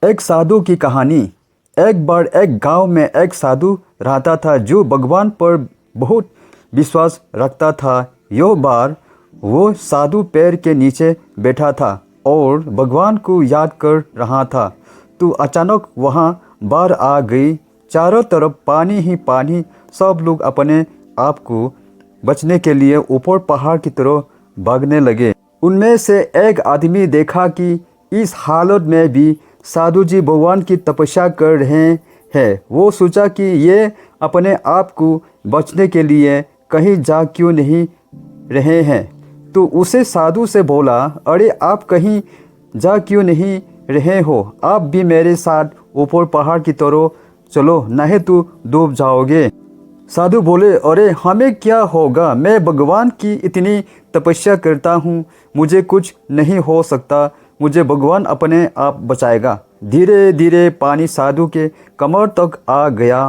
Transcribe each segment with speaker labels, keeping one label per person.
Speaker 1: एक साधु की कहानी। एक बार एक गांव में एक साधु रहता था जो भगवान पर बहुत विश्वास रखता था। यह बार वो साधु पेड़ के नीचे बैठा था और भगवान को याद कर रहा था तो अचानक वहाँ बाढ़ आ गई। चारों तरफ पानी ही पानी। सब लोग अपने आप को बचने के लिए ऊपर पहाड़ की तरफ भागने लगे। उनमें से एक आदमी देखा कि इस हालत में भी साधु जी भगवान की तपस्या कर रहे हैं। वो सोचा कि ये अपने आप को बचने के लिए कहीं जा क्यों नहीं रहे हैं। तो उसे साधु से बोला, अरे आप कहीं जा क्यों नहीं रहे हो? आप भी मेरे साथ ऊपर पहाड़ की तरफ चलो, नहीं तो डूब जाओगे। साधु बोले, अरे हमें क्या होगा, मैं भगवान की इतनी तपस्या करता हूँ, मुझे कुछ नहीं हो सकता, मुझे भगवान अपने आप बचाएगा। धीरे धीरे पानी साधु के कमर तक आ गया।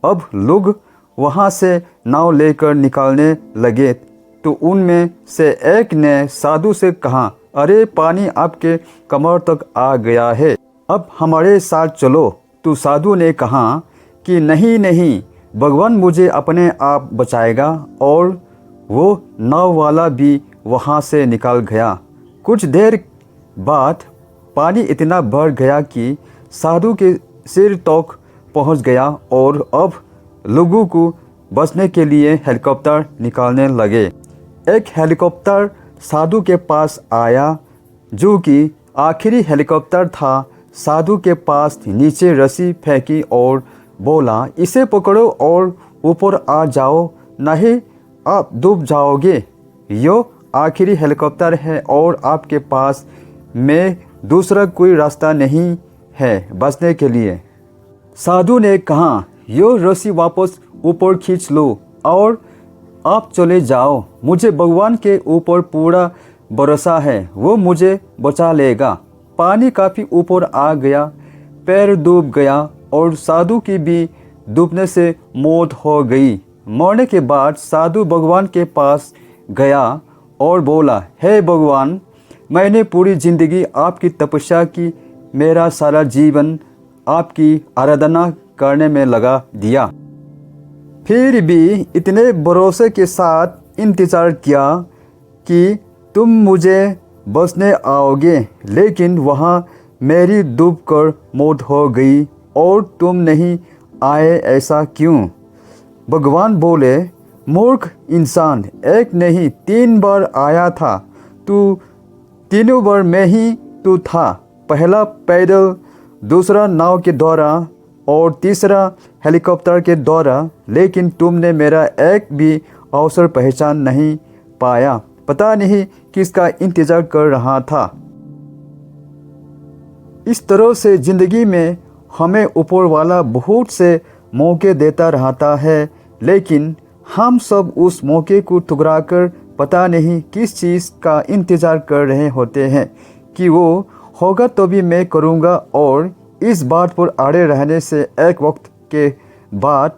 Speaker 1: अब लोग वहाँ से नाव लेकर निकालने लगे तो उनमें से एक ने साधु से कहा, अरे पानी आपके कमर तक आ गया है, अब हमारे साथ चलो। तो साधु ने कहा कि नहीं नहीं, भगवान मुझे अपने आप बचाएगा। और वो नाव वाला भी वहाँ से निकल गया। कुछ देर बाद पानी इतना बढ़ गया कि साधु के सिर तक पहुँच गया और अब लोगों को बचने के लिए हेलीकॉप्टर निकालने लगे। एक हेलीकॉप्टर साधु के पास आया जो कि आखिरी हेलीकॉप्टर था। साधु के पास नीचे रस्सी फेंकी और बोला, इसे पकड़ो और ऊपर आ जाओ, नहीं आप डूब जाओगे। यो आखिरी हेलीकॉप्टर है और आपके पास में दूसरा कोई रास्ता नहीं है बचने के लिए। साधु ने कहा, यो रस्सी वापस ऊपर खींच लो और आप चले जाओ, मुझे भगवान के ऊपर पूरा भरोसा है, वो मुझे बचा लेगा। पानी काफ़ी ऊपर आ गया, पैर डूब गया और साधु की भी डूबने से मौत हो गई। मरने के बाद साधु भगवान के पास गया और बोला, हे भगवान, मैंने पूरी ज़िंदगी आपकी तपस्या की, मेरा सारा जीवन आपकी आराधना करने में लगा दिया, फिर भी इतने भरोसे के साथ इंतज़ार किया कि तुम मुझे बचने आओगे, लेकिन वहाँ मेरी डूबकर मौत हो गई और तुम नहीं आए, ऐसा क्यों? भगवान बोले, मूर्ख इंसान, एक नहीं 3 बार आया था, तू तीनों बार में ही तू था। पहला पैदल, दूसरा नाव के द्वारा और तीसरा हेलीकॉप्टर के द्वारा, लेकिन तुमने मेरा एक भी अवसर पहचान नहीं पाया। पता नहीं किसका इंतज़ार कर रहा था। इस तरह से ज़िंदगी में हमें ऊपर वाला बहुत से मौके देता रहता है, लेकिन हम सब उस मौके को ठुकरा कर पता नहीं किस चीज़ का इंतज़ार कर रहे होते हैं कि वो होगा तो भी मैं करूँगा। और इस बात पर अड़े रहने से एक वक्त के बाद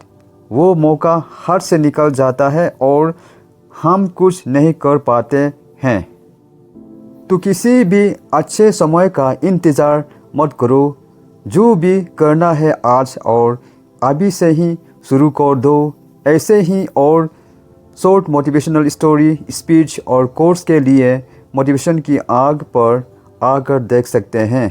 Speaker 1: वो मौका हाथ से निकल जाता है और हम कुछ नहीं कर पाते हैं। तो किसी भी अच्छे समय का इंतज़ार मत करो, जो भी करना है आज और अभी से ही शुरू कर दो। ऐसे ही और शॉर्ट मोटिवेशनल स्टोरी, स्पीच और कोर्स के लिए मोटिवेशन की आग पर आकर देख सकते हैं।